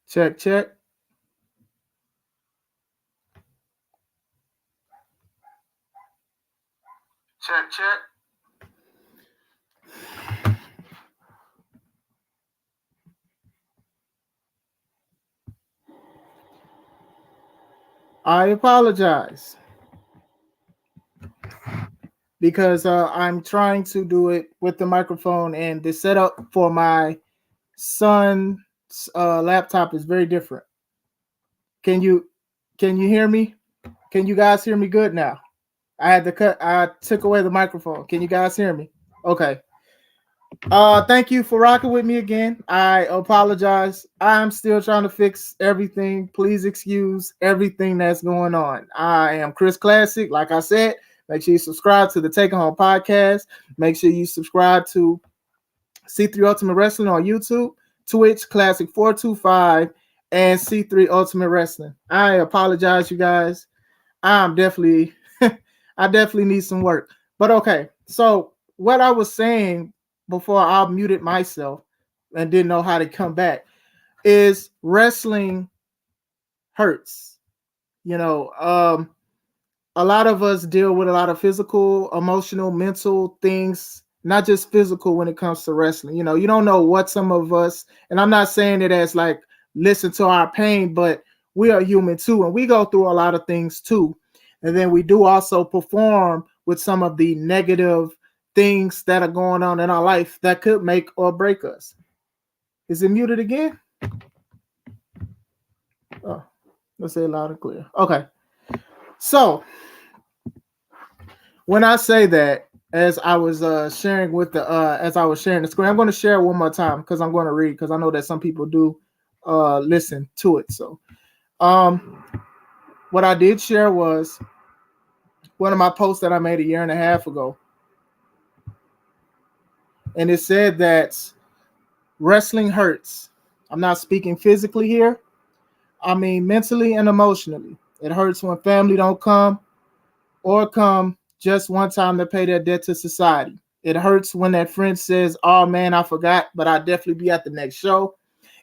Check, check. Check, check. I apologize because I'm trying to do it with the microphone, and the setup for my son's laptop is very different. Can you can you hear me? Can you guys hear me good now? I took away the microphone. Can you guys hear me? Okay. Thank you for rocking with me again. I apologize. I'm still trying to fix everything. Please excuse everything that's going on. I am Chris Classic. Like I said, make sure you subscribe to the Take It Home podcast. Make sure you subscribe to C3 Ultimate Wrestling on YouTube, Twitch Classic 425, and C3 Ultimate Wrestling. I apologize, you guys. I'm definitely I definitely need some work. But okay. So what I was saying before I muted myself and didn't know how to come back is wrestling hurts. You know, a lot of us deal with a lot of physical, emotional, mental things, not just physical when it comes to wrestling. You know, you don't know what some of us, and I'm not saying it as like listen to our pain, but we are human too, and we go through a lot of things too. And then we do also perform with some of the negative things that are going on in our life that could make or break us. Is it muted again? Oh, let's say it loud and clear. Okay. So when I say that, as I was sharing with the as I was sharing the screen, I'm going to share it one more time because I'm going to read because I know that some people do listen to it. So what I did share was one of my posts that I made a year and a half ago, and it said that wrestling hurts. I'm not speaking physically here. I mean mentally and emotionally. It hurts when family don't come or come just one time to pay their debt to society. It hurts when that friend says, "Oh man, I forgot, but I'll definitely be at the next show."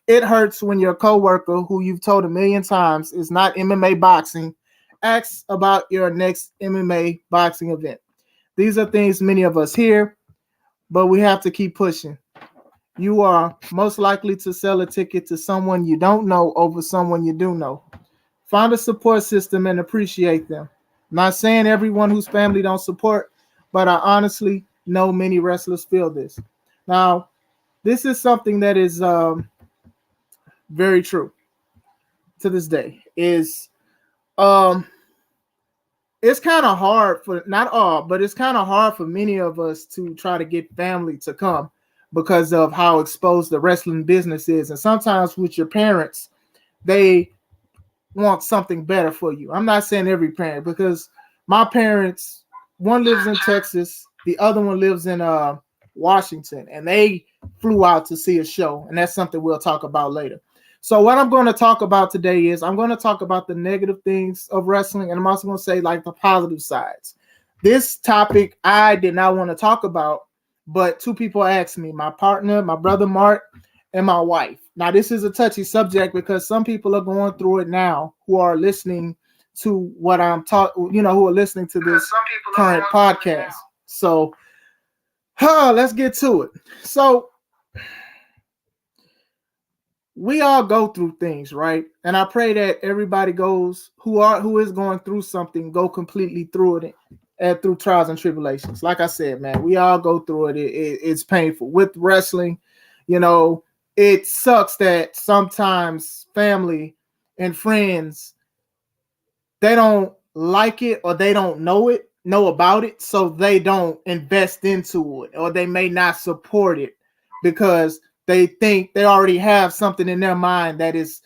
It hurts when your coworker, who you've told a million times is not MMA boxing, asks about your next MMA boxing event. These are things many of us hear, but we have to keep pushing. You are most likely to sell a ticket to someone you don't know over someone you do know. Find a support system and appreciate them. I'm not saying everyone whose family don't support, but I honestly know many wrestlers feel this. Now, this is something that is very true to this day. Is um, it's kind of hard for not all, but it's kind of hard for many of us to try to get family to come because of how exposed the wrestling business is, and sometimes with your parents, they want something better for you. I'm not saying every parent because my parents, one lives in Texas, the other one lives in Washington, and they flew out to see a show, and that's something we'll talk about later. So what I'm going to talk about today is I'm going to talk about the negative things of wrestling, and I'm also going to say like the positive sides. This topic I did not want to talk about, but two people asked me, my partner, my brother Mark, and my wife. Now, this is a touchy subject because some people are going through it now who are listening to what I'm talking, who are listening to this current podcast. So, let's get to it. So, we all go through things, right? And I pray that everybody goes who is going through something go completely through it and through trials and tribulations. Like I said, man, we all go through it. It's painful with wrestling. You know, it sucks that sometimes family and friends they don't like it or they don't know about it, so they don't invest into it or they may not support it because they think they already have something in their mind that is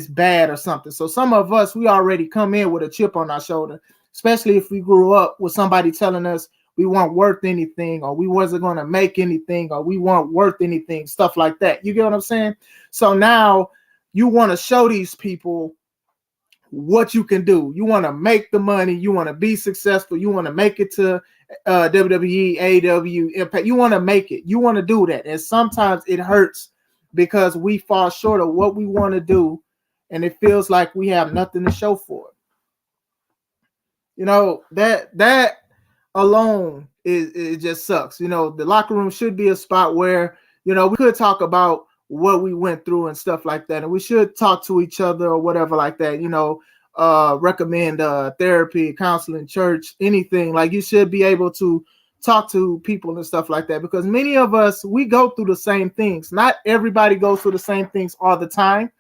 bad or something. So some of us we already come in with a chip on our shoulder, especially if we grew up with somebody telling us we weren't worth anything or we wasn't going to make anything or we weren't worth anything, stuff like that. You get what I'm saying? So now you want to show these people what you can do. You want to make the money. You want to be successful. You want to make it to WWE, AEW, Impact. You want to make it. You want to do that. And sometimes it hurts because we fall short of what we want to do and it feels like we have nothing to show for it. That alone it just sucks. The locker room should be a spot where we could talk about what we went through and stuff like that, and we should talk to each other or whatever like that. Recommend therapy, counseling, church, anything. Like, you should be able to talk to people and stuff like that, because many of us, we go through the same things. Not everybody goes through the same things all the time,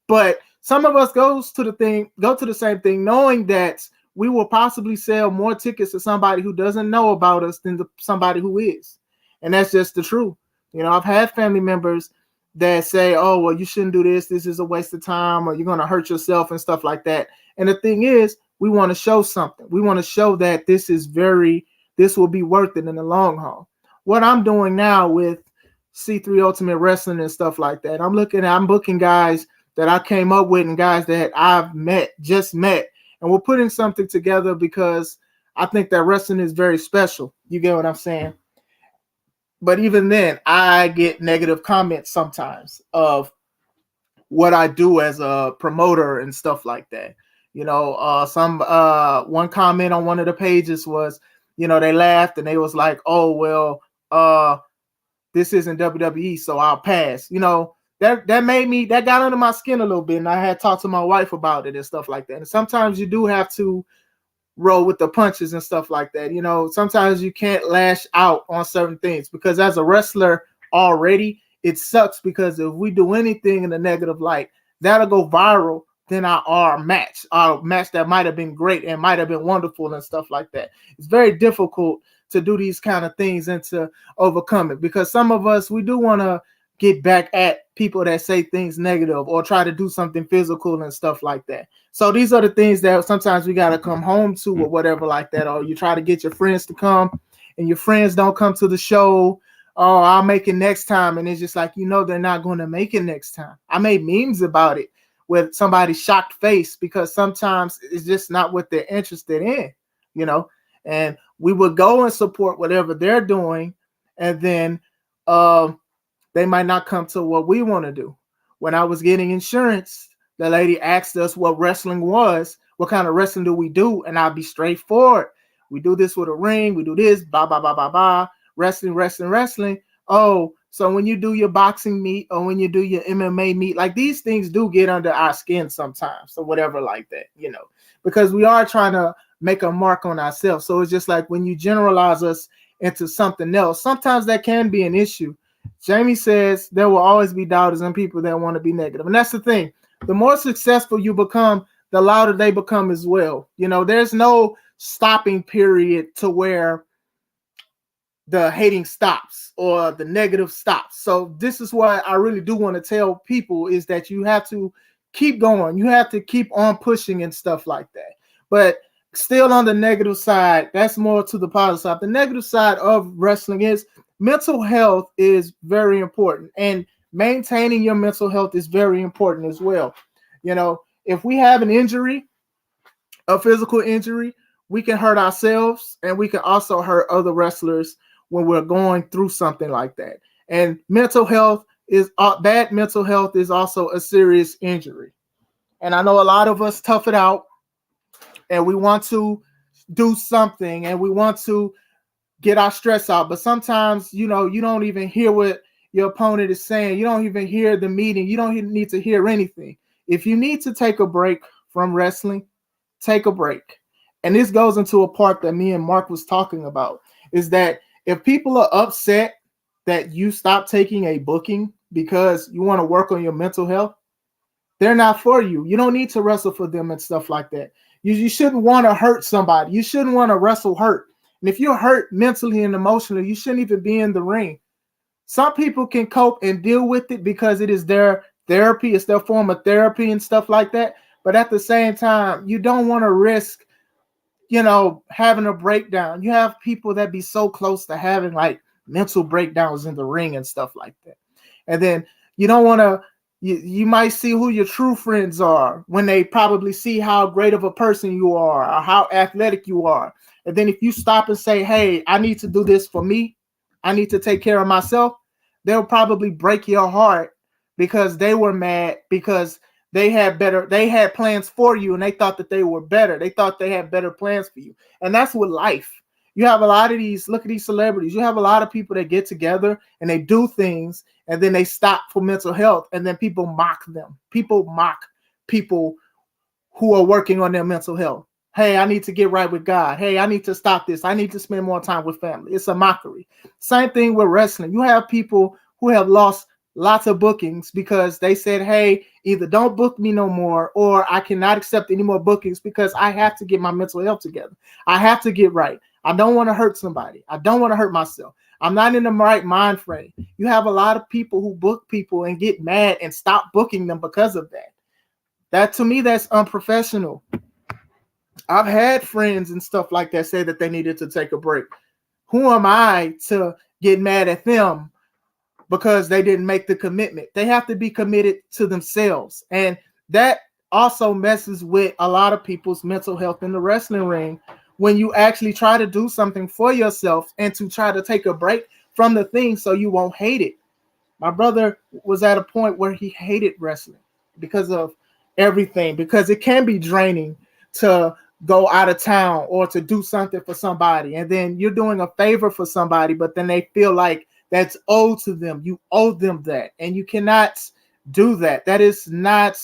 but some of us go to the same thing knowing that we will possibly sell more tickets to somebody who doesn't know about us than to somebody who is. And that's just the truth. I've had family members that say, oh, well, you shouldn't do this. This is a waste of time, or you're going to hurt yourself and stuff like that. And the thing is, we want to show something. We want to show that this will be worth it in the long haul. What I'm doing now with C3 Ultimate Wrestling and stuff like that, I'm booking guys that I came up with and guys that I've just met. And we're putting something together because I think that wrestling is very special. You get what I'm saying? But even then, I get negative comments sometimes of what I do as a promoter and stuff like that. One comment on one of the pages was, they laughed and they was like, oh, well, this isn't WWE, so I'll pass. That got under my skin a little bit, and I had talked to my wife about it and stuff like that. And sometimes you do have to roll with the punches and stuff like that. Sometimes you can't lash out on certain things, because as a wrestler already, it sucks, because if we do anything in a negative light, that'll go viral. Then our match that might have been great and might have been wonderful and stuff like that. It's very difficult to do these kind of things and to overcome it, because some of us, we do want to get back at people that say things negative or try to do something physical and stuff like that. So these are the things that sometimes we got to come home to or whatever like that. Or you try to get your friends to come and your friends don't come to the show. Oh, I'll make it next time. And it's just like, they're not going to make it next time. I made memes about it with somebody's shocked face, because sometimes it's just not what they're interested in, and we would go and support whatever they're doing. And then, they might not come to what we want to do. When I was getting insurance, the lady asked us what wrestling was, what kind of wrestling do we do? And I'll be straightforward. We do this with a ring. We do this, blah, blah, blah, blah, blah. Wrestling. Oh, so when you do your boxing meet or when you do your MMA meet, like, these things do get under our skin sometimes or whatever like that, because we are trying to make a mark on ourselves. So it's just like when you generalize us into something else, sometimes that can be an issue. Jamie says there will always be doubters and people that want to be negative. And that's the thing. The more successful you become, the louder they become as well. There's no stopping period to where the hating stops or the negative stops. So this is what I really do want to tell people, is that you have to keep going. You have to keep on pushing and stuff like that. But still on the negative side, that's more to the positive side. The negative side of wrestling is mental health is very important, and maintaining your mental health is very important as well. If we have an injury, a physical injury, we can hurt ourselves, and we can also hurt other wrestlers when we're going through something like that. And bad mental health is also a serious injury. And I know a lot of us tough it out, and we want to do something, and we want to get our stress out. But sometimes, you don't even hear what your opponent is saying. You don't even hear the meeting. You don't need to hear anything. If you need to take a break from wrestling, take a break. And this goes into a part that me and Mark was talking about, is that if people are upset that you stop taking a booking because you want to work on your mental health, they're not for you. You don't need to wrestle for them and stuff like that. You shouldn't want to hurt somebody. You shouldn't want to wrestle hurt. And if you're hurt mentally and emotionally, you shouldn't even be in the ring. Some people can cope and deal with it because it is their therapy. It's their form of therapy and stuff like that. But at the same time, you don't want to risk, having a breakdown. You have people that be so close to having like mental breakdowns in the ring and stuff like that. And then you don't want to, you might see who your true friends are when they probably see how great of a person you are or how athletic you are. And then if you stop and say, hey, I need to do this for me, I need to take care of myself, they'll probably break your heart because they were mad because they had plans for you, and they thought that they were better. They thought they had better plans for you. And that's with life. You have a lot of these, look at these celebrities. You have a lot of people that get together and they do things and then they stop for mental health, and then people mock them. People mock people who are working on their mental health. Hey, I need to get right with God. Hey, I need to stop this. I need to spend more time with family. It's a mockery. Same thing with wrestling. You have people who have lost lots of bookings because they said, hey, either don't book me no more, or I cannot accept any more bookings because I have to get my mental health together. I have to get right. I don't want to hurt somebody. I don't want to hurt myself. I'm not in the right mind frame. You have a lot of people who book people and get mad and stop booking them because of that. That, to me, that's unprofessional. I've had friends and stuff like that say that they needed to take a break. Who am I to get mad at them because they didn't make the commitment? They have to be committed to themselves. And that also messes with a lot of people's mental health in the wrestling ring, when you actually try to do something for yourself and to try to take a break from the thing so you won't hate it. My brother was at a point where he hated wrestling because of everything, because it can be draining to go out of town or to do something for somebody, and then you're doing a favor for somebody, but then they feel like that's owed to them. You owe them that, and you cannot do that. That is not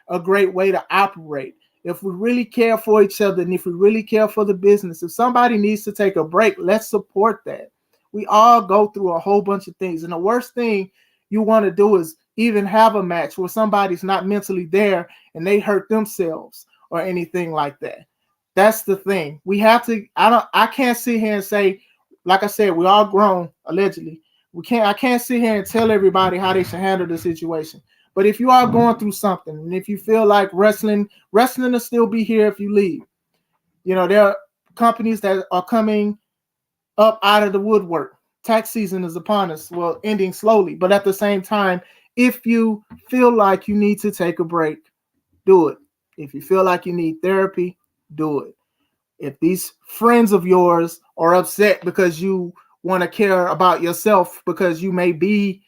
a great way to operate. If we really care for each other, and if we really care for the business, if somebody needs to take a break, let's support that. We all go through a whole bunch of things, and the worst thing you want to do is even have a match where somebody's not mentally there and they hurt themselves or anything like that. That's the thing. We have to, I can't sit here and say, like I said, we all grown, allegedly. I can't sit here and tell everybody how they should handle the situation. But if you are going through something, and if you feel like wrestling will still be here if you leave. You know, there are companies that are coming up out of the woodwork. Tax season is upon us. Well, ending slowly. But at the same time, if you feel like you need to take a break, do it. If you feel like you need therapy, do it. If these friends of yours are upset because you want to care about yourself, because you may be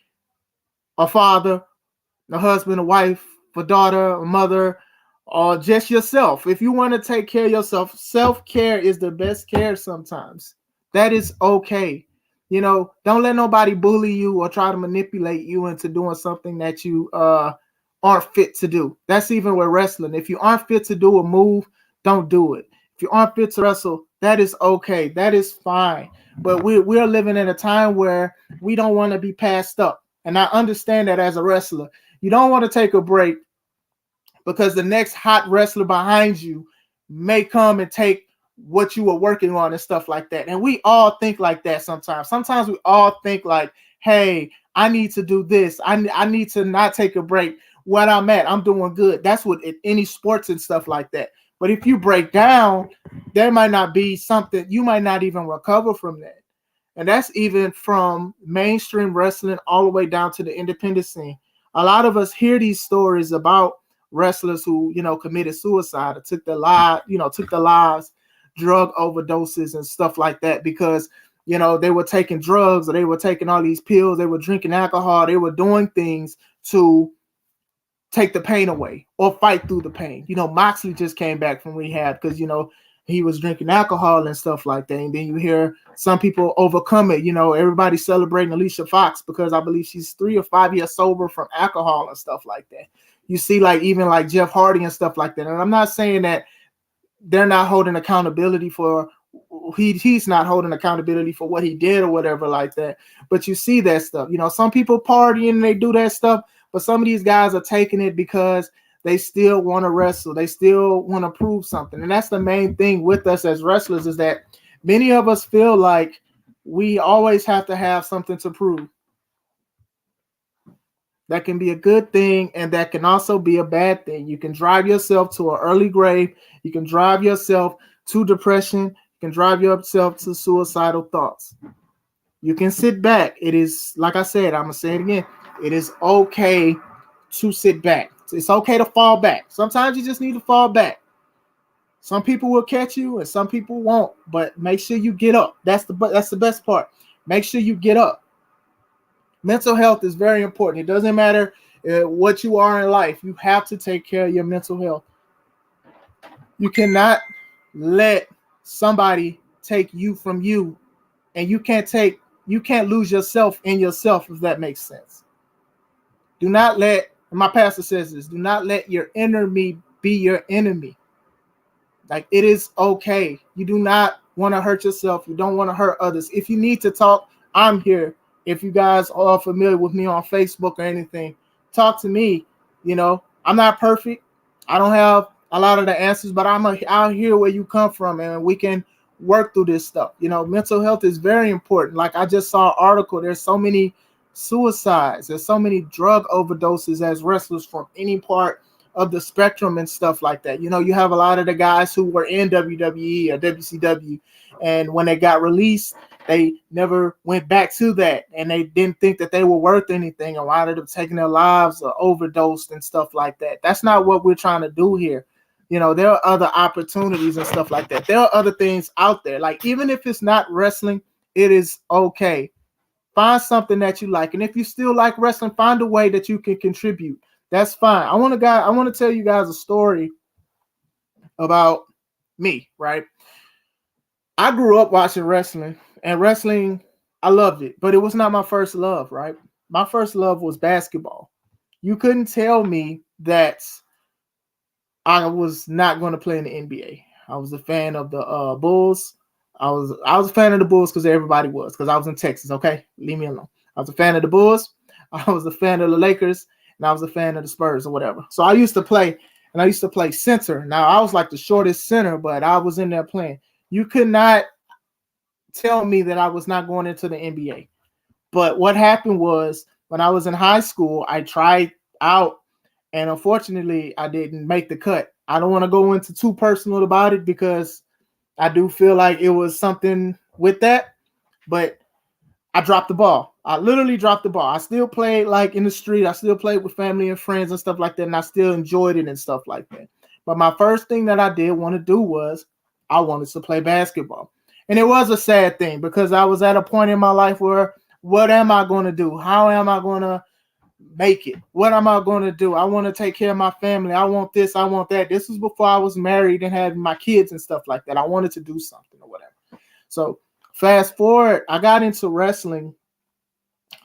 a father, a husband, a wife, a daughter, a mother, or just yourself. If you want to take care of yourself, self-care is the best care sometimes. That is okay. You know, don't let nobody bully you or try to manipulate you into doing something that you aren't fit to do. That's even with wrestling. If you aren't fit to do a move, don't do it. If you aren't fit to wrestle, that is okay. That is fine. But we're living in a time where we don't want to be passed up. And I understand that as a wrestler. You don't want to take a break because the next hot wrestler behind you may come and take what you were working on and stuff like that. And we all think like that sometimes. Sometimes we all think like, hey, I need to do this. I need to not take a break. What I'm at, I'm doing good. That's what any sports and stuff like that. But if you break down, there might not be something, you might not even recover from that. And that's even from mainstream wrestling all the way down to the independent scene. A lot of us hear these stories about wrestlers who, committed suicide or took their lives, drug overdoses and stuff like that because, they were taking drugs or they were taking all these pills, they were drinking alcohol, they were doing things to take the pain away or fight through the pain. Moxley just came back from rehab because, he was drinking alcohol and stuff like that. And then you hear some people overcome it. Everybody's celebrating Alicia Fox because I believe she's 3 or 5 years sober from alcohol and stuff like that. You see, even Jeff Hardy and stuff like that. And I'm not saying that they're not holding accountability for he's not holding accountability for what he did or whatever like that. But you see that stuff. Some people partying and they do that stuff, but some of these guys are taking it because they still want to wrestle. They still want to prove something. And that's the main thing with us as wrestlers is that many of us feel like we always have to have something to prove. That can be a good thing, and that can also be a bad thing. You can drive yourself to an early grave. You can drive yourself to depression. You can drive yourself to suicidal thoughts. You can sit back. It is, like I said, I'm going to say it again. It is okay to sit back. It's okay to fall back. Sometimes you just need to fall back. Some people will catch you and some people won't, but make sure you get up. That's the best part. Make sure you get up. Mental health is very important. It doesn't matter what you are in life. You have to take care of your mental health. You cannot let somebody take you from you, and you can't lose yourself in yourself, if that makes sense. Do not let, my pastor says this, do not let your enemy be your enemy. Like, it is okay. You do not want to hurt yourself. You don't want to hurt others. If you need to talk, I'm here. If you guys are familiar with me on Facebook or anything, talk to me. I'm not perfect. I don't have a lot of the answers, but I'll hear where you come from, and we can work through this stuff. Mental health is very important. Like, I just saw an article. There's so many suicides. There's so many drug overdoses as wrestlers from any part of the spectrum and stuff like that. You have a lot of the guys who were in WWE or WCW, and when they got released, they never went back to that, and they didn't think that they were worth anything, and wound up taking their lives or overdosed and stuff like that. That's not what we're trying to do here. There are other opportunities and stuff like that. There are other things out there. Like, even if it's not wrestling, it is okay. Find something that you like, and if you still like wrestling, find a way that you can contribute. That's fine. I want to tell you guys a story about me, right? I grew up watching wrestling, and wrestling, I loved it, but it was not my first love, right? My first love was basketball. You couldn't tell me that I was not going to play in the NBA. I was a fan of the Bulls. I was a fan of the Bulls because everybody was, because I was in Texas. Okay, leave me alone. I was a fan of the Bulls. I was a fan of the Lakers, and I was a fan of the Spurs or whatever. So I used to play center. Now, I was like the shortest center, but I was in there playing. You could not tell me that I was not going into the NBA. But what happened was, when I was in high school, I tried out, and unfortunately, I didn't make the cut. I don't want to go into too personal about it, because I do feel like it was something with that, but I dropped the ball. I literally dropped the ball. I still played like in the street. I still played with family and friends and stuff like that, and I still enjoyed it and stuff like that. But my first thing that I did want to do was, I wanted to play basketball. And it was a sad thing, because I was at a point in my life where, what am I going to do? How am I going to make it? What am I going to do? I want to take care of my family. I want this. I want that. This was before I was married and had my kids and stuff like that. I wanted to do something or whatever. So fast forward, I got into wrestling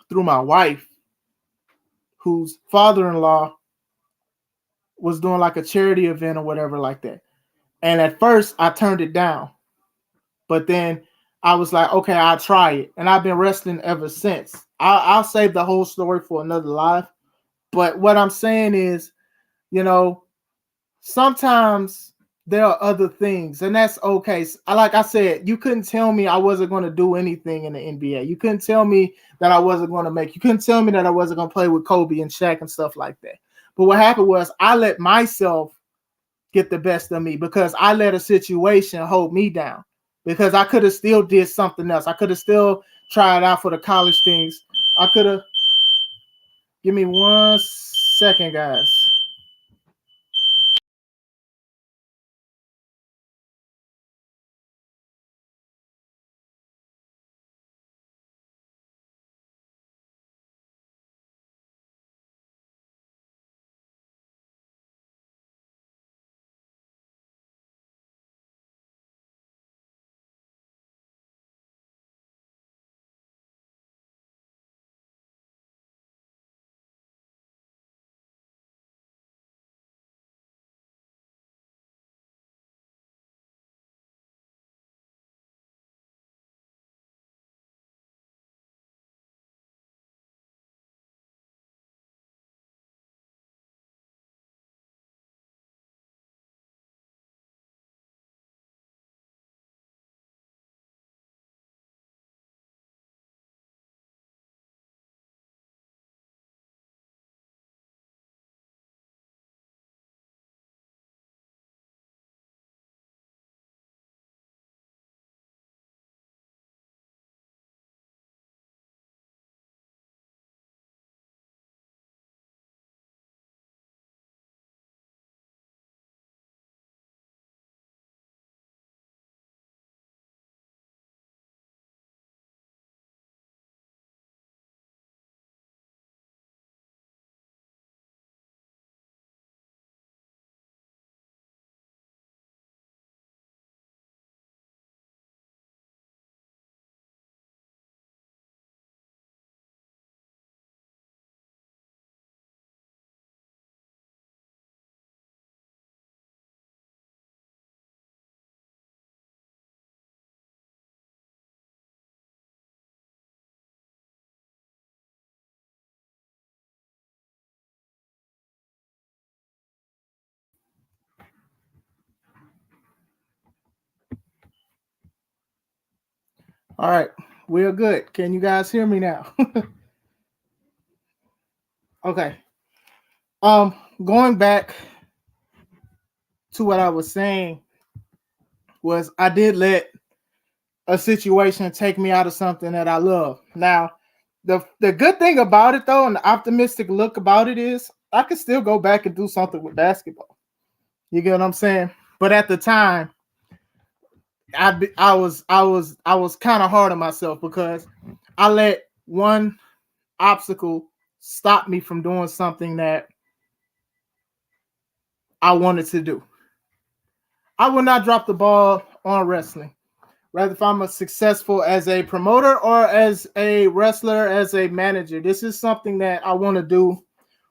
through my wife, whose father-in-law was doing like a charity event or whatever like that. And at first I turned it down, but then I was like, okay, I'll try it. And I've been wrestling ever since. I'll save the whole story for another live. But what I'm saying is, sometimes there are other things, and that's okay. Like I said, you couldn't tell me I wasn't going to do anything in the NBA. You couldn't tell me that I wasn't going to make. You couldn't tell me that I wasn't going to play with Kobe and Shaq and stuff like that. But what happened was, I let myself get the best of me, because I let a situation hold me down, because I could have still did something else. I could have still tried out for the college things. I could have. Give me 1 second, guys. All right, we're good. Can you guys hear me now? Okay. Going back to what I was saying was I did let a situation take me out of something that I love. Now, the good thing about it though, and the optimistic look about it is I could still go back and do something with basketball. You get what I'm saying? But at the time, I was kind of hard on myself because I let one obstacle stop me from doing something that I wanted to do. I will not drop the ball on wrestling. Rather, if I'm a successful as a promoter or as a wrestler, as a manager, this is something that I want to do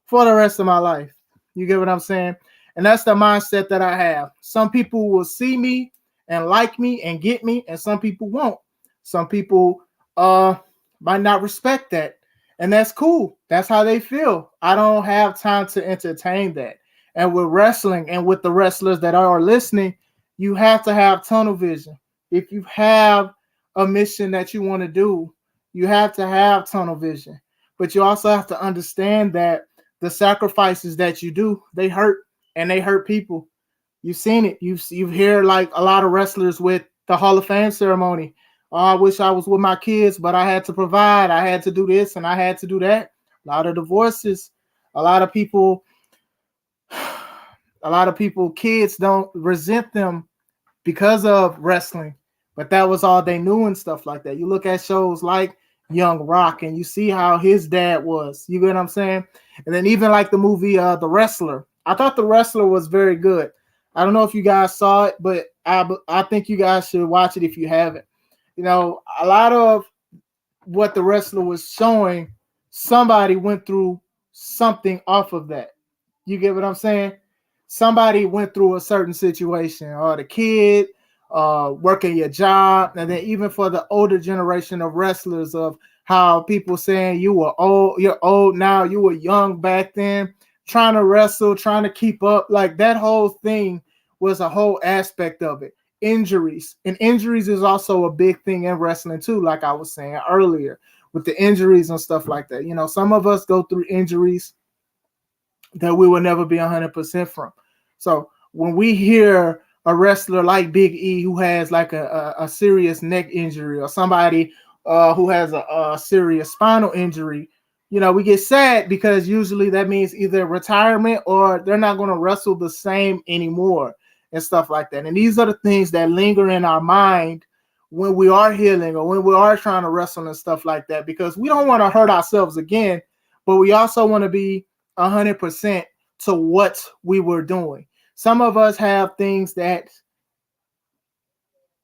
for the rest of my life. You get what I'm saying? And that's the mindset that I have. Some people will see me and like me and get me, and some people won't. Some people might not respect that. And that's cool. That's how they feel. I don't have time to entertain that. And with wrestling and with the wrestlers that are listening, you have to have tunnel vision. If you have a mission that you want to do, you have to have tunnel vision. But you also have to understand that the sacrifices that you do, they hurt and they hurt people. You've seen it. You hear like a lot of wrestlers with the Hall of Fame ceremony. Oh, I wish I was with my kids, but I had to provide. I had to do this and I had to do that. A lot of divorces. A lot of people, kids don't resent them because of wrestling, but that was all they knew and stuff like that. You look at shows like Young Rock and you see how his dad was. You get what I'm saying? And then even like the movie The Wrestler. I thought The Wrestler was very good. I don't know if you guys saw it, but I think you guys should watch it if you haven't. You know, a lot of what The Wrestler was showing, somebody went through something off of that. You get what I'm saying? Somebody went through a certain situation, or the kid, working your job, and then even for the older generation of wrestlers, of how people saying you were old, you're old now, you were young back then, trying to wrestle, trying to keep up. Like that whole thing was a whole aspect of it. Injuries, and injuries is also a big thing in wrestling too, like I was saying earlier, with the injuries and stuff like that. You know, some of us go through injuries that we will never be 100% from. So when we hear a wrestler like Big E who has like a serious neck injury, or somebody who has a serious spinal injury, you know, we get sad because usually that means either retirement or they're not going to wrestle the same anymore and stuff like that. And these are the things that linger in our mind when we are healing or when we are trying to wrestle and stuff like that, because we don't want to hurt ourselves again, but we also want to be 100% to what we were doing. Some of us have things that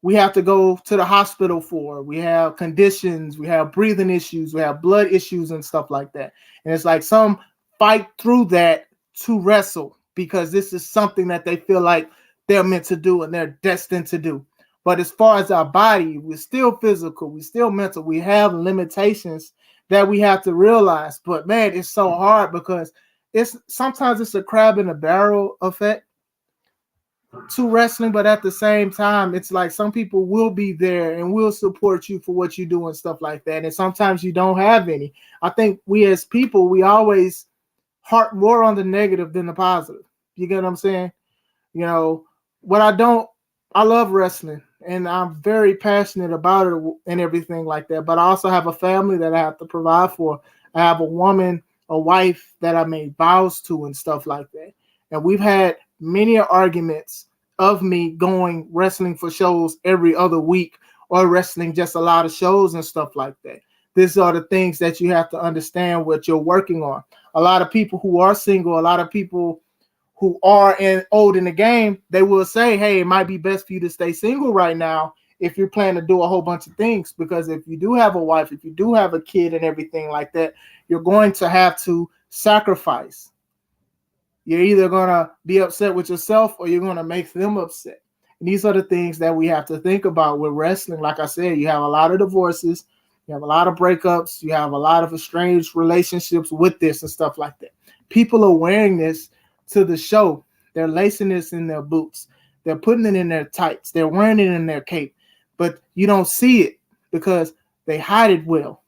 we have to go to the hospital for. We have conditions, we have breathing issues, we have blood issues and stuff like that. And it's like some fight through that to wrestle because this is something that they feel like they're meant to do and they're destined to do. But as far as our body, we're still physical, we're still mental, we have limitations that we have to realize. But man, it's so hard because sometimes it's a crab in a barrel effect to wrestling, but at the same time, it's like some people will be there and will support you for what you do and stuff like that. And sometimes you don't have any. I think we as people, we always heart more on the negative than the positive. You get what I'm saying? You know, I love wrestling and I'm very passionate about it and everything like that. But I also have a family that I have to provide for. I have a woman, a wife that I made vows to and stuff like that. And we've had many arguments of me going wrestling for shows every other week or wrestling just a lot of shows and stuff like that. These are the things that you have to understand what you're working on. A lot of people who are single, a lot of people who are old in the game, they will say, hey, it might be best for you to stay single right now if you're planning to do a whole bunch of things. Because if you do have a wife, if you do have a kid and everything like that, you're going to have to sacrifice. You're either going to be upset with yourself or you're going to make them upset. And these are the things that we have to think about with wrestling. Like I said, you have a lot of divorces, you have a lot of breakups, you have a lot of estranged relationships with this and stuff like that. People are wearing this to the show. They're lacing this in their boots. They're putting it in their tights. They're wearing it in their cape. But you don't see it because they hide it well.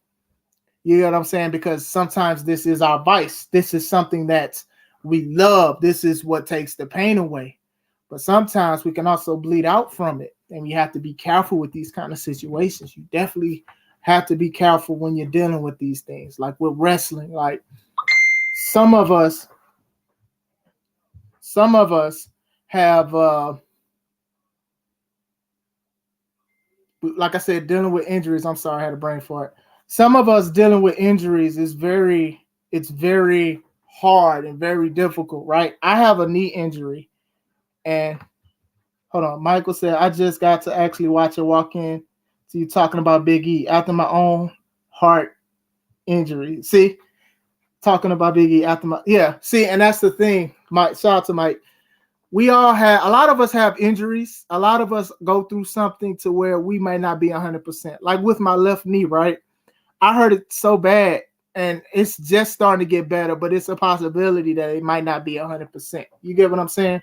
You know what I'm saying? Because sometimes this is our vice. This is something that we love. This is what takes the pain away. But sometimes we can also bleed out from it. And we have to be careful with these kind of situations. You definitely have to be careful when you're dealing with these things. Like with wrestling, like some of us have like I said, dealing with injuries. I'm sorry, I had a brain fart. Some of us dealing with injuries is it's very hard and very difficult, right? I have a knee injury, and hold on, Michael said I just got to actually watch it walk in. So you talking about Big E after my own heart injury. See, talking about Big E after my See, and that's the thing. Mike, shout out to Mike. We all have, a lot of us have injuries. A lot of us go through something to where we might not be 100%. Like with my left knee, right? I hurt it so bad, and it's just starting to get better, but it's a possibility that it might not be 100%. You get what I'm saying?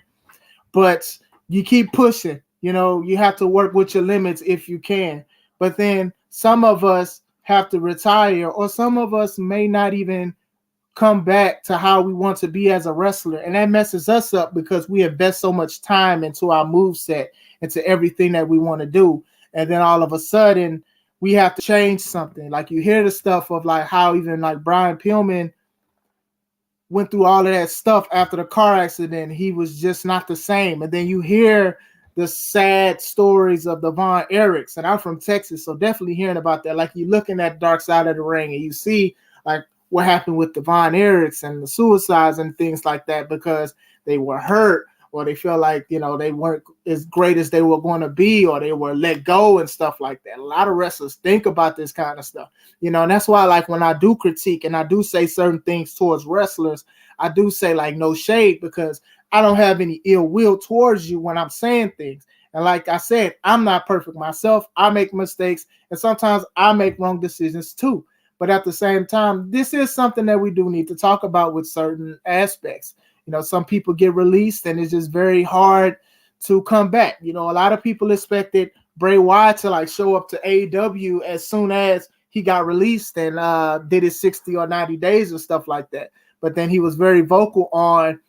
But you keep pushing. You know, you have to work with your limits if you can. But then some of us have to retire, or some of us may not even come back to how we want to be as a wrestler, and that messes us up because we invest so much time into our move set, into everything that we want to do, and then all of a sudden we have to change something. Like you hear the stuff of like how even like Brian Pillman went through all of that stuff after the car accident. He was just not the same. And then you hear the sad stories of the Von Erichs, and I'm from Texas, so definitely hearing about that. Like you looking at Dark Side of the Ring and you see like what happened with the Von Erichs and the suicides and things like that because they were hurt, or they feel like, you know, they weren't as great as they were going to be, or they were let go and stuff like that. A lot of wrestlers think about this kind of stuff, you know, and that's why, like, when I do critique and I do say certain things towards wrestlers, I do say, like, no shade, because I don't have any ill will towards you when I'm saying things. And like I said, I'm not perfect myself. I make mistakes, and sometimes I make wrong decisions too. But at the same time, this is something that we do need to talk about with certain aspects. You know, some people get released and it's just very hard to come back. You know, a lot of people expected Bray Wyatt to like show up to AEW as soon as he got released and did his 60 or 90 days and stuff like that. But then he was very vocal on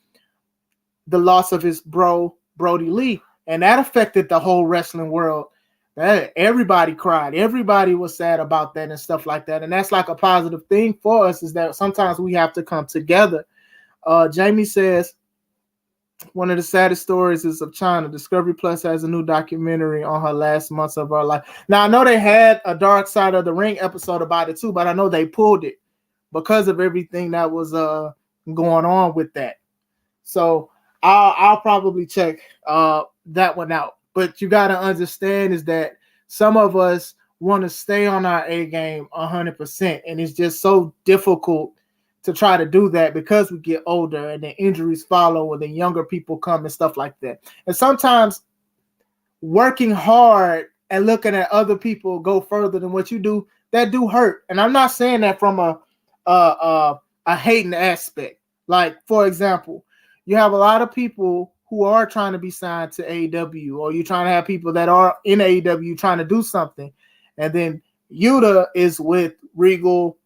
the loss of his bro, Brody Lee. And that affected the whole wrestling world. Everybody cried. Everybody was sad about that and stuff like that. And that's like a positive thing for us, is that sometimes we have to come together. Jamie says, one of the saddest stories is of China. Discovery Plus has a new documentary on her last months of her life. Now, I know they had a Dark Side of the Ring episode about it too, but I know they pulled it because of everything that was going on with that. So I'll probably check that one out. But you got to understand is that some of us want to stay on our A game 100%. And it's just so difficult to try to do that because we get older and the injuries follow and the younger people come and stuff like that. And sometimes working hard and looking at other people go further than what you do, that do hurt. And I'm not saying that from a hating aspect. Like, for example, you have a lot of people who are trying to be signed to AEW, or you're trying to have people that are in AEW trying to do something. And then Yuta is with Regal,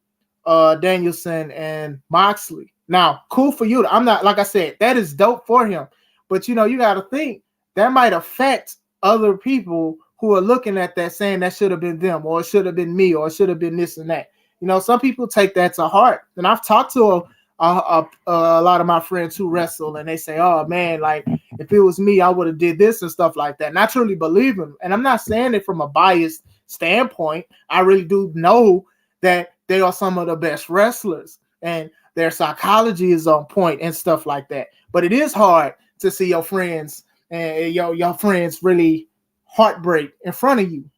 Danielson, and Moxley. Now, cool for Yuta. I'm not, like I said, that is dope for him. But, you know, you got to think that might affect other people who are looking at that saying that should have been them, or it should have been me, or it should have been this and that. You know, some people take that to heart. And I've talked to a lot of my friends who wrestle, and they say, oh man, like if it was me, I would have did this and stuff like that. And I truly believe them. And I'm not saying it from a biased standpoint. I really do know that they are some of the best wrestlers and their psychology is on point and stuff like that. But it is hard to see your friends and your friends really heartbreak in front of you,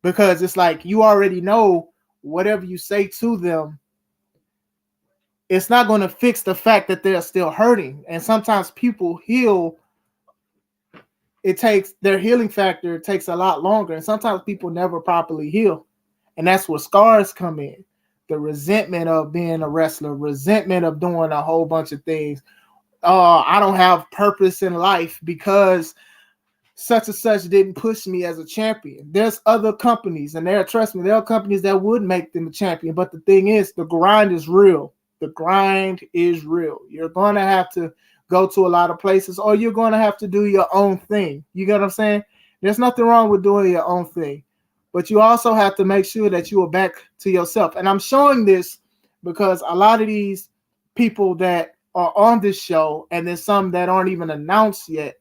because it's like you already know whatever you say to them, it's not going to fix the fact that they're still hurting. And sometimes people heal. It takes their healing factor. It takes a lot longer. And sometimes people never properly heal. And that's where scars come in. The resentment of being a wrestler, resentment of doing a whole bunch of things. I don't have purpose in life because such and such didn't push me as a champion. There's other companies, and trust me, there are companies that would make them a champion. But the thing is, the grind is real. The grind is real. You're going to have to go to a lot of places, or you're going to have to do your own thing. You get what I'm saying? There's nothing wrong with doing your own thing, but you also have to make sure that you are back to yourself. And I'm showing this because a lot of these people that are on this show, and there's some that aren't even announced yet,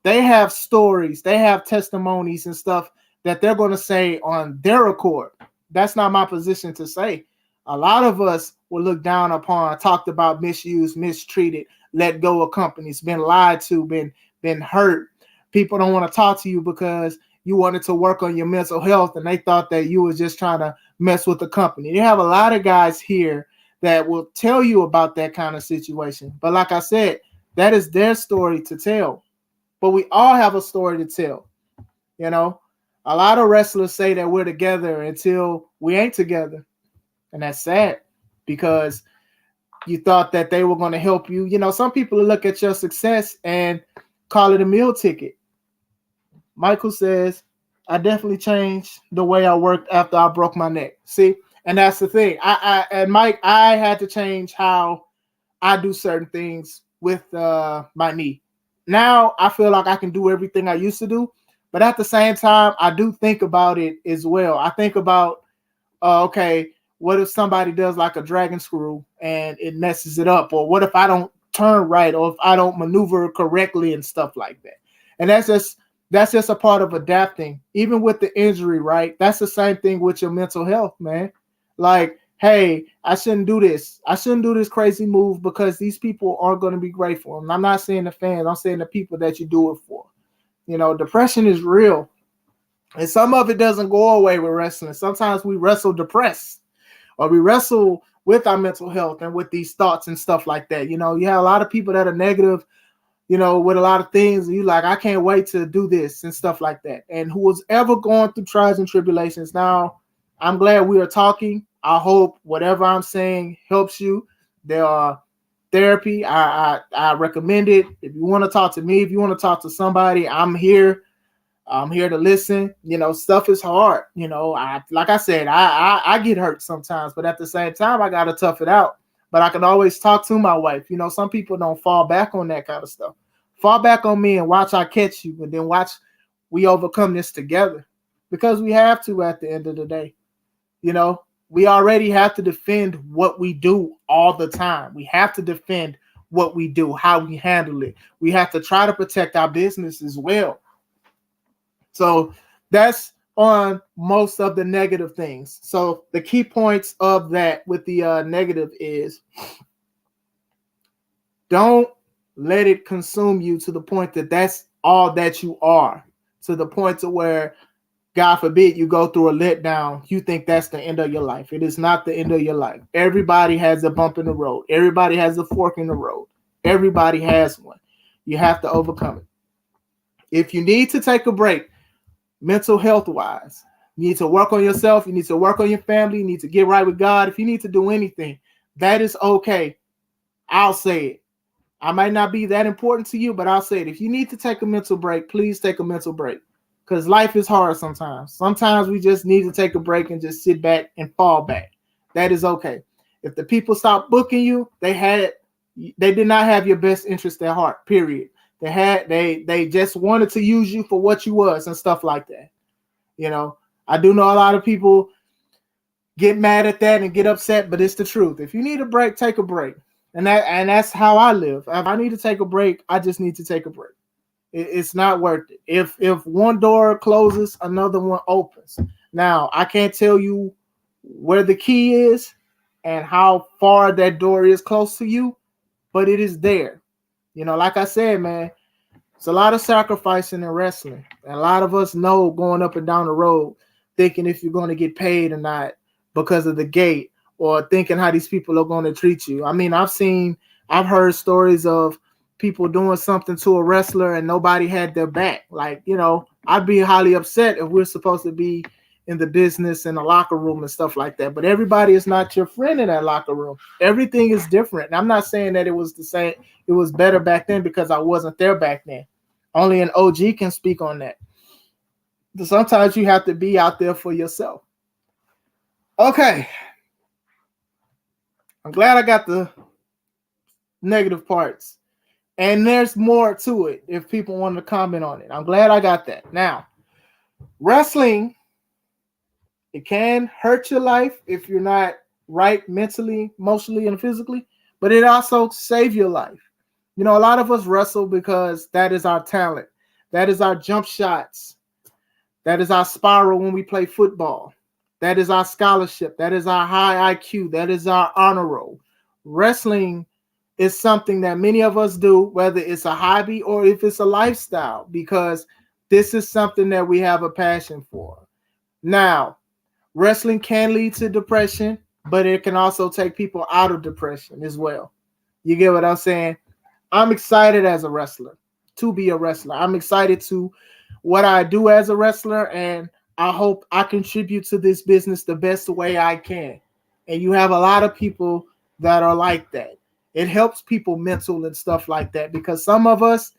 they have stories, they have testimonies and stuff that they're going to say on their accord. That's not my position to say. A lot of us were looked down upon, talked about, misused, mistreated, let go of companies, been lied to, been hurt. People don't want to talk to you because you wanted to work on your mental health, and they thought that you were just trying to mess with the company. You have a lot of guys here that will tell you about that kind of situation. But like I said, that is their story to tell. But we all have a story to tell. You know, a lot of wrestlers say that we're together until we ain't together. And that's sad because you thought that they were going to help you. You know, some people look at your success and call it a meal ticket. Michael says, I definitely changed the way I worked after I broke my neck. See, and that's the thing. And Mike, I had to change how I do certain things with my knee. Now I feel like I can do everything I used to do, but at the same time, I do think about it as well. I think about, okay, what if somebody does like a dragon screw and it messes it up? Or what if I don't turn right, or if I don't maneuver correctly and stuff like that? And that's just a part of adapting, even with the injury, right? That's the same thing with your mental health, man. Like, hey, I shouldn't do this. I shouldn't do this crazy move because these people aren't going to be grateful. And I'm not saying the fans, I'm saying the people that you do it for. You know, depression is real. And some of it doesn't go away with wrestling. Sometimes we wrestle depressed, or we wrestle with our mental health and with these thoughts and stuff like that. You know, you have a lot of people that are negative, you know, with a lot of things. You like, I can't wait to do this and stuff like that. And who was ever going through trials and tribulations. Now, I'm glad we are talking. I hope whatever I'm saying helps you. There are therapy. I recommend it. If you want to talk to me, if you want to talk to somebody, I'm here. I'm here to listen. You know, stuff is hard. You know, like I said, I get hurt sometimes, but at the same time, I got to tough it out. But I can always talk to my wife. You know, some people don't fall back on that kind of stuff. Fall back on me and watch I catch you, and then watch we overcome this together, because we have to at the end of the day. You know, we already have to defend what we do all the time. We have to defend what we do, how we handle it. We have to try to protect our business as well. So that's on most of the negative things. So the key points of that with the negative is, don't let it consume you to the point that that's all that you are, to the point to where, God forbid, you go through a letdown, you think that's the end of your life. It is not the end of your life. Everybody has a bump in the road. Everybody has a fork in the road. Everybody has one. You have to overcome it. If you need to take a break, mental health wise, you need to work on yourself. You need to work on your family. You need to get right with God. If you need to do anything, that is okay. I'll say it. I might not be that important to you, but I'll say it. If you need to take a mental break, please take a mental break. Because life is hard sometimes. Sometimes we just need to take a break and just sit back and fall back. That is okay. If the people stop booking you, they did not have your best interest at heart, period. They just wanted to use you for what you was and stuff like that. You know, I do know a lot of people get mad at that and get upset, but it's the truth. If you need a break, take a break. And that's how I live. If I need to take a break, I just need to take a break. It's not worth it. If one door closes, another one opens. Now, I can't tell you where the key is and how far that door is close to you, but it is there. You know, like I said, man, it's a lot of sacrificing in wrestling. And a lot of us know going up and down the road, thinking if you're going to get paid or not because of the gate, or thinking how these people are going to treat you. I mean, I've heard stories of people doing something to a wrestler and nobody had their back. Like, you know, I'd be highly upset if we're supposed to be in the business in the locker room and stuff like that. But everybody is not your friend in that locker room. Everything is different. And I'm not saying that it was the same. It was better back then because I wasn't there back then. Only an OG can speak on that. But sometimes you have to be out there for yourself. Okay. I'm glad I got the negative parts. And there's more to it if people want to comment on it. I'm glad I got that. Now, wrestling, it can hurt your life if you're not right mentally, emotionally, and physically, but it also save your life. You know, a lot of us wrestle because that is our talent. That is our jump shots. That is our spiral when we play football. That is our scholarship. That is our high IQ. That is our honor roll. Wrestling is something that many of us do, whether it's a hobby or if it's a lifestyle, because this is something that we have a passion for. Now, wrestling can lead to depression, but it can also take people out of depression as well. You get what I'm saying? I'm excited as a wrestler to be a wrestler. I'm excited to what I do as a wrestler, and I hope I contribute to this business the best way I can. And you have a lot of people that are like that. It helps people mental and stuff like that, because some of us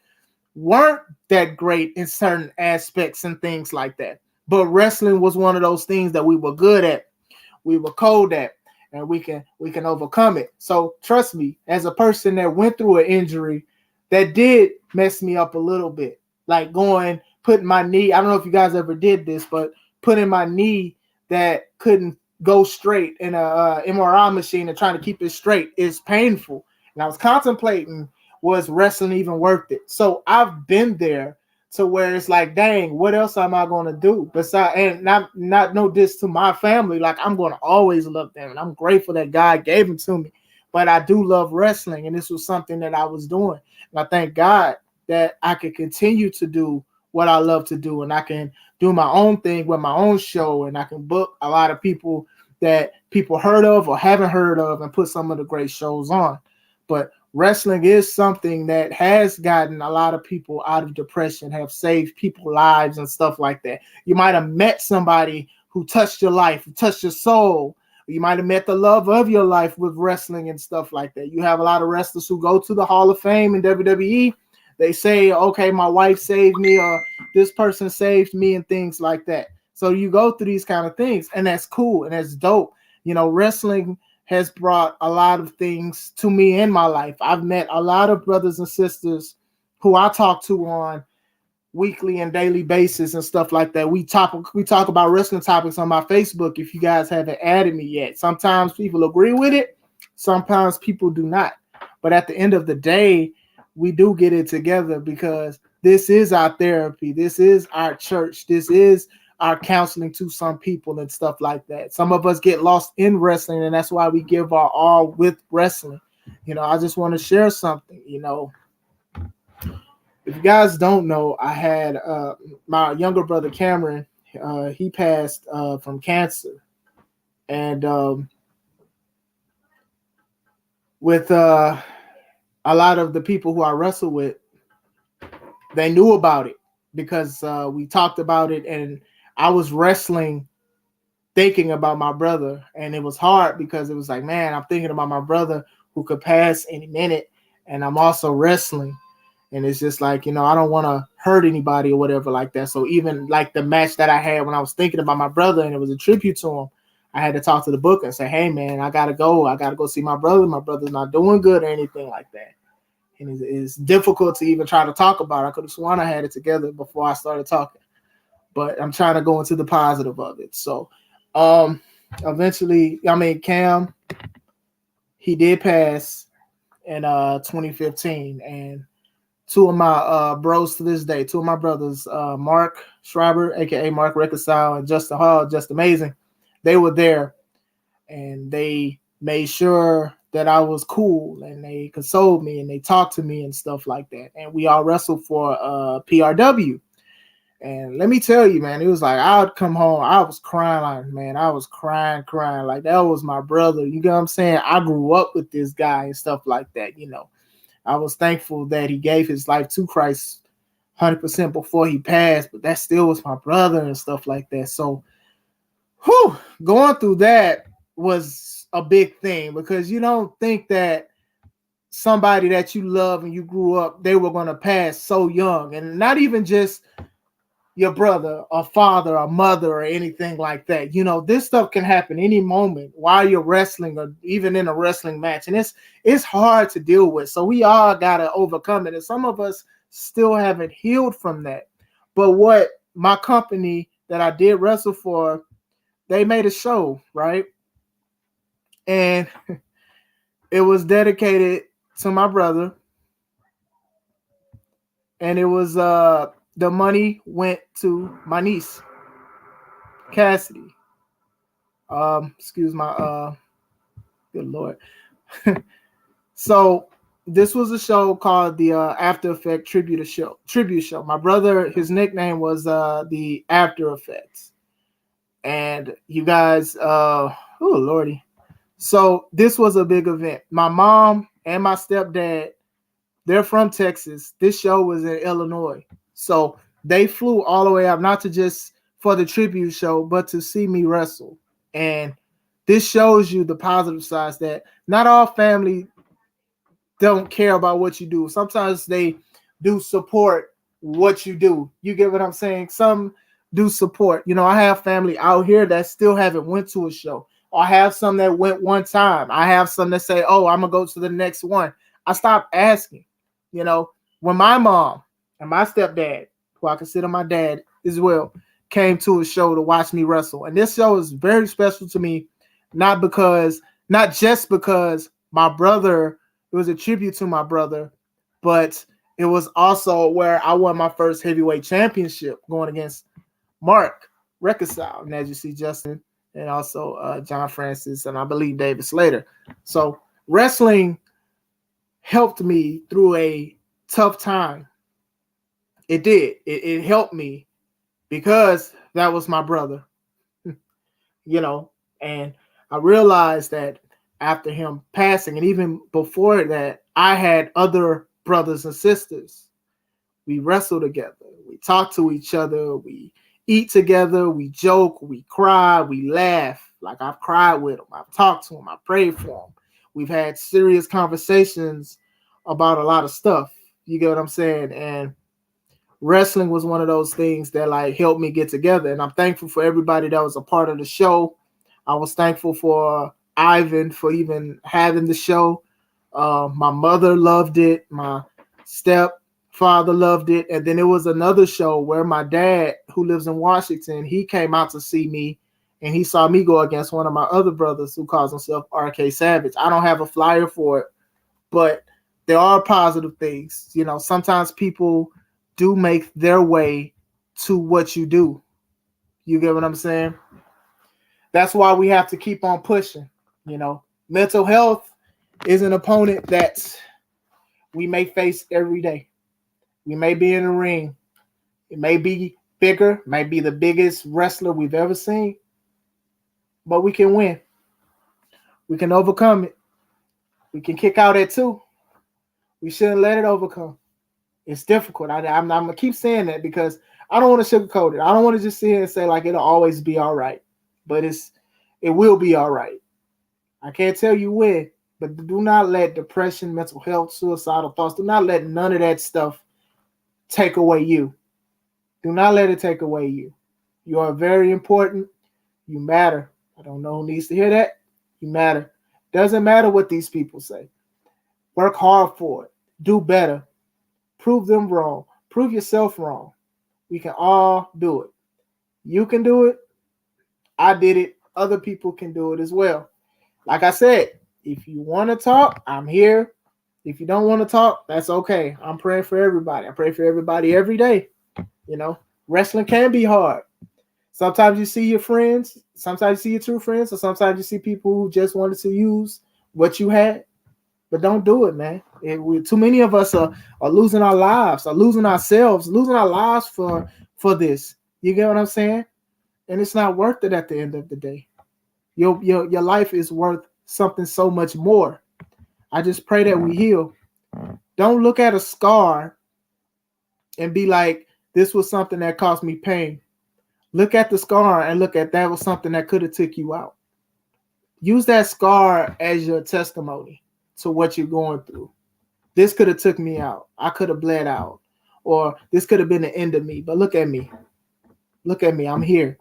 weren't that great in certain aspects and things like that. But wrestling was one of those things that we were good at, we were cold at, and we can overcome it. So trust me, as a person that went through an injury that did mess me up a little bit, like putting my knee, I don't know if you guys ever did this, but putting my knee that couldn't go straight in a MRI machine and trying to keep it straight is painful. And I was contemplating, was wrestling even worth it? So I've been there to where it's like, dang, what else am I going to do? Besides, and not no diss to my family, like I'm going to always love them, and I'm grateful that God gave them to me. But I do love wrestling, and this was something that I was doing. And I thank God that I could continue to do what I love to do, and I can do my own thing with my own show, and I can book a lot of people that people heard of or haven't heard of and put some of the great shows on. But wrestling is something that has gotten a lot of people out of depression, have saved people's lives and stuff like that. You might have met somebody who touched your life, who touched your soul. You might have met the love of your life with wrestling and stuff like that. You have a lot of wrestlers who go to the Hall of Fame in WWE. They say, okay, my wife saved me, or this person saved me, and things like that. So you go through these kind of things, and that's cool, and that's dope. You know, wrestling has brought a lot of things to me in my life. I've met a lot of brothers and sisters who I talk to on weekly and daily basis and stuff like that. We talk about wrestling topics on my Facebook if you guys haven't added me yet. Sometimes people agree with it, sometimes people do not. But at the end of the day, we do get it together, because this is our therapy. This is our church. This is our counseling to some people and stuff like that. Some of us get lost in wrestling, and that's why we give our all with wrestling. You know, I just want to share something. You know, if you guys don't know, I had my younger brother Cameron. He passed from cancer, and with a lot of the people who I wrestle with, they knew about it because we talked about it, and I was wrestling thinking about my brother, and it was hard because it was like, man, I'm thinking about my brother who could pass any minute, and I'm also wrestling, and it's just like, you know, I don't want to hurt anybody or whatever like that. So even like the match that I had when I was thinking about my brother and it was a tribute to him, I had to talk to the booker and say, hey man, I gotta go see my brother. My brother's not doing good or anything like that. And it's difficult to even try to talk about it. I could have sworn I had it together before I started talking, but I'm trying to go into the positive of it. So eventually, I mean, Cam, he did pass in 2015, and two of my bros to this day, two of my brothers, Mark Schreiber, aka Mark Reconcile, and Justin Hall, Just Amazing, they were there, and they made sure that I was cool, and they consoled me, and they talked to me and stuff like that. And we all wrestled for PRW. And let me tell you, man, it was like I would come home, I was crying, man. I was crying. Like that was my brother. You know what I'm saying? I grew up with this guy and stuff like that, you know. I was thankful that he gave his life to Christ 100% before he passed, but that still was my brother and stuff like that. So, going through that was a big thing, because you don't think that somebody that you love and you grew up, they were going to pass so young. And not even just your brother or father or mother or anything like that. You know, this stuff can happen any moment while you're wrestling or even in a wrestling match. And it's hard to deal with. So we all got to overcome it. And some of us still haven't healed from that. But what my company that I did wrestle for, they made a show, right? And it was dedicated to my brother. And it was the money went to my niece, Cassidy. Excuse my good Lord. So this was a show called the After Effect Tribute Show. My brother, his nickname was the After Effects. And you guys, oh Lordy. So this was a big event. My mom and my stepdad, they're from Texas. This show was in Illinois. So they flew all the way up, not to just for the tribute show, but to see me wrestle. And this shows you the positive sides that not all family don't care about what you do. Sometimes they do support what you do. You get what I'm saying? Some do support. You know, I have family out here that still haven't went to a show. Or I have some that went one time. I have some that say, oh, I'm going to go to the next one. I stopped asking. You know, when my mom and my stepdad, who I consider my dad as well, came to a show to watch me wrestle. And this show is very special to me, not just because my brother, it was a tribute to my brother, but it was also where I won my first heavyweight championship going against Mark Reconcile. And as you see, Justin and also John Francis and I believe David Slater. So wrestling helped me through a tough time. It did. It helped me because that was my brother, you know, and I realized that after him passing, and even before that, I had other brothers and sisters. We wrestle together. We talk to each other. We eat together. We joke. We cry. We laugh. Like I've cried with him. I've talked to him. I prayed for him. We've had serious conversations about a lot of stuff. You get what I'm saying? And wrestling was one of those things that like helped me get together. And I'm thankful for everybody that was a part of the show. I was thankful for Ivan for even having the show. My mother loved it. My stepfather loved it. And then there was another show where my dad, who lives in Washington, he came out to see me and he saw me go against one of my other brothers who calls himself RK Savage. I don't have a flyer for it, but there are positive things. You know, sometimes people do make their way to what you do. You get what I'm saying? That's why we have to keep on pushing. You know, mental health is an opponent that we may face every day. We may be in a ring. It may be bigger, may be the biggest wrestler we've ever seen, but we can win. We can overcome it. We can kick out at 2. We shouldn't let it overcome. It's difficult. I'm going to keep saying that because I don't want to sugarcoat it. I don't want to just sit here and say like it'll always be all right, but it will be all right. I can't tell you when, but do not let depression, mental health, suicidal thoughts, do not let none of that stuff take away you. Do not let it take away you. You are very important. You matter. I don't know who needs to hear that. You matter. Doesn't matter what these people say. Work hard for it. Do better. Prove them wrong. Prove yourself wrong. We can all do it. You can do it. I did it. Other people can do it as well. Like I said, if you want to talk, I'm here. If you don't want to talk, that's okay. I'm praying for everybody. I pray for everybody every day. You know, wrestling can be hard. Sometimes you see your friends. Sometimes you see your true friends. Or sometimes you see people who just wanted to use what you had. But don't do it, man. Too many of us are losing our lives, are losing ourselves, losing our lives for this. You get what I'm saying? And it's not worth it at the end of the day. Your life is worth something so much more. I just pray that we heal. Don't look at a scar and be like, this was something that caused me pain. Look at the scar and look at that was something that could have took you out. Use that scar as your testimony to what you're going through. This could have took me out. I could have bled out, or this could have been the end of me. But look at me. Look at me. I'm here.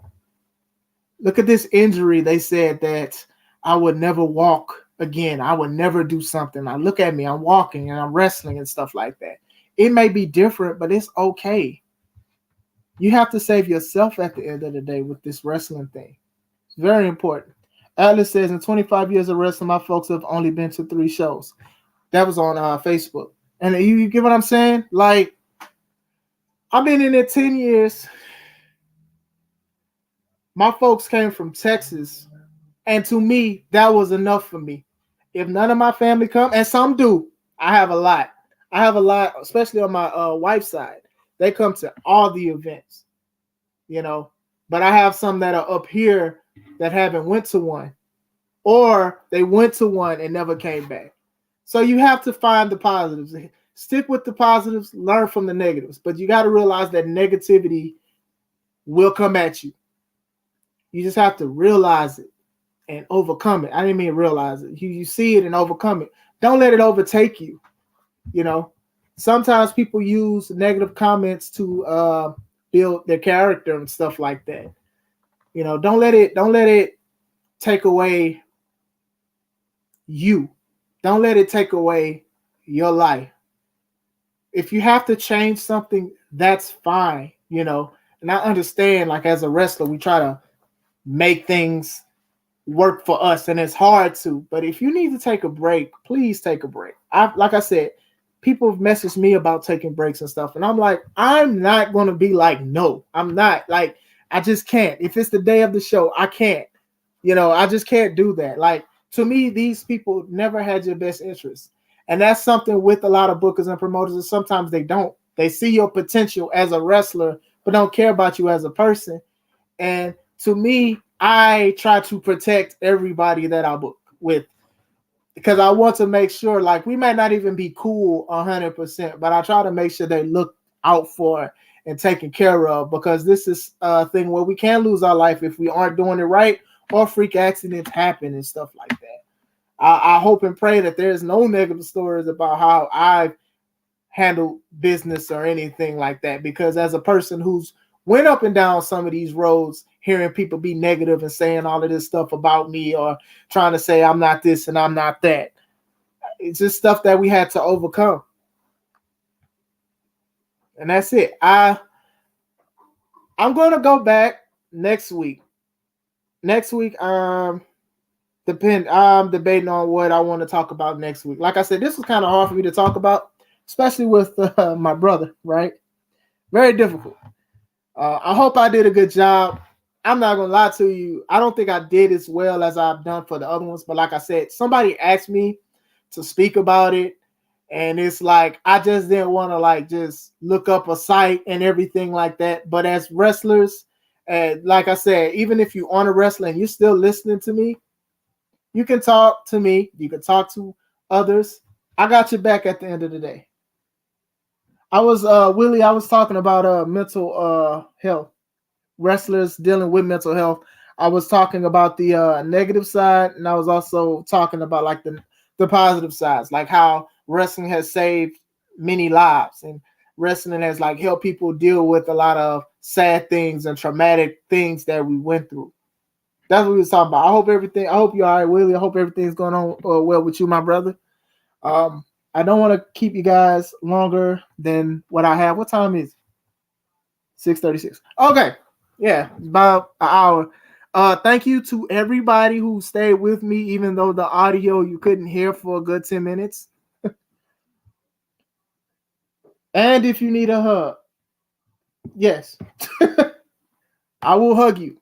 Look at this injury. They said that I would never walk again. I would never do something. Now look at me. I'm walking and I'm wrestling and stuff like that. It may be different, but it's okay. You have to save yourself at the end of the day with this wrestling thing. It's very important. Atlas says, in 25 years of wrestling, my folks have only been to 3 shows. That was on Facebook. And you get what I'm saying? Like, I've been in it 10 years. My folks came from Texas. And to me, that was enough for me. If none of my family come, and some do, I have a lot. I have a lot, especially on my wife's side. They come to all the events, you know. But I have some that are up here that haven't went to one, or they went to one and never came back. So you have to find the positives. Stick with the positives, learn from the negatives. But you got to realize that negativity will come at you. You just have to realize it and overcome it. I didn't mean realize it. You see it and overcome it. Don't let it overtake you. You know, sometimes people use negative comments to build their character and stuff like that. You know, don't let it take away you. Don't let it take away your life. If you have to change something, that's fine, you know. And I understand, like, as a wrestler, we try to make things work for us, and it's hard to. But if you need to take a break, please take a break. Like I said, people have messaged me about taking breaks and stuff, and I'm like, I'm not going to be like, no, I'm not. Like, I just can't. If it's the day of the show, I can't. You know, I just can't do that. Like, to me, these people never had your best interest. And that's something with a lot of bookers and promoters, and sometimes they don't. They see your potential as a wrestler, but don't care about you as a person. And to me, I try to protect everybody that I book with, because I want to make sure, like, we might not even be cool 100%, but I try to make sure they look out for and taken care of, because this is a thing where we can lose our life if we aren't doing it right, or freak accidents happen and stuff like that. I hope and pray that there's no negative stories about how I've handled business or anything like that, because as a person who's went up and down some of these roads, hearing people be negative and saying all of this stuff about me, or trying to say I'm not this and I'm not that, it's just stuff that we had to overcome. And that's it. I'm going to go back next week. Next week, I'm debating on what I want to talk about next week. Like I said, this was kind of hard for me to talk about, especially with my brother, right? Very difficult. I hope I did a good job. I'm not going to lie to you. I don't think I did as well as I've done for the other ones. But like I said, somebody asked me to speak about it. And it's like, I just didn't want to, like, just look up a site and everything like that. But as wrestlers, like I said, even if you aren't a wrestler and you're still listening to me, you can talk to me. You can talk to others. I got your back at the end of the day. I was Willie, I was talking about mental health, wrestlers dealing with mental health. I was talking about the negative side, and I was also talking about, like, the positive sides, like how wrestling has saved many lives, and wrestling has, like, helped people deal with a lot of sad things and traumatic things that we went through. That's what we was talking about. I hope you're all right, Willie. I hope everything's going on well with you, my brother. I don't want to keep you guys longer than what I have. What time is it? 6:36. Okay. Yeah, about an hour. Thank you to everybody who stayed with me, even though the audio you couldn't hear for a good 10 minutes. And if you need a hug, yes, I will hug you.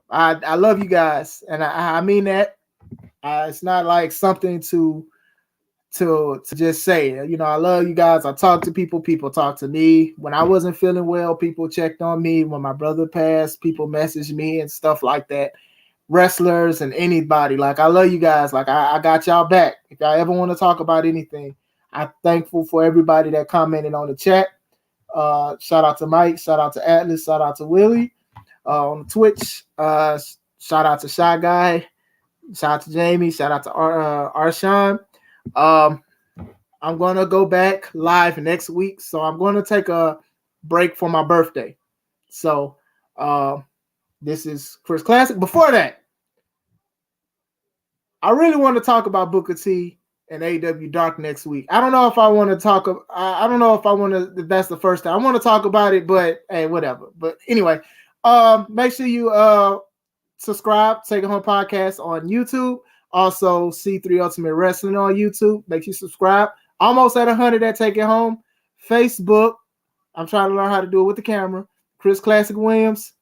I love you guys, and I mean that. It's not like something to just say. You know, I love you guys. I talk to people. People talk to me. When I wasn't feeling well, people checked on me. When my brother passed, people messaged me and stuff like that. Wrestlers and anybody. Like, I love you guys. Like, I got y'all back. If y'all ever want to talk about anything, I'm thankful for everybody that commented on the chat. Shout out to Mike. Shout out to Atlas. Shout out to Willie on Twitch. Shout out to Shy Guy. Shout out to Jamie. Shout out to Arshawn. I'm going to go back live next week. So I'm going to take a break for my birthday. So this is Chris Classic. Before that, I really want to talk about Booker T and AW Dark next week. I don't know if I want to talk. I don't know if I want to. That's the first time I want to talk about it. But hey, whatever. But anyway, make sure you subscribe. Take It Home Podcast on YouTube. Also, C3 Ultimate Wrestling on YouTube. Make sure you subscribe. Almost at 100 at Take It Home. Facebook. I'm trying to learn how to do it with the camera. Chris Classic Williams.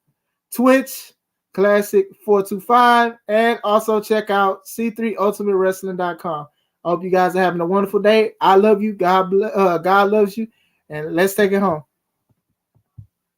Twitch. Classic 425, and also check out C3UltimateWrestling.com. I hope you guys are having a wonderful day. I love you. God loves you, and let's take it home.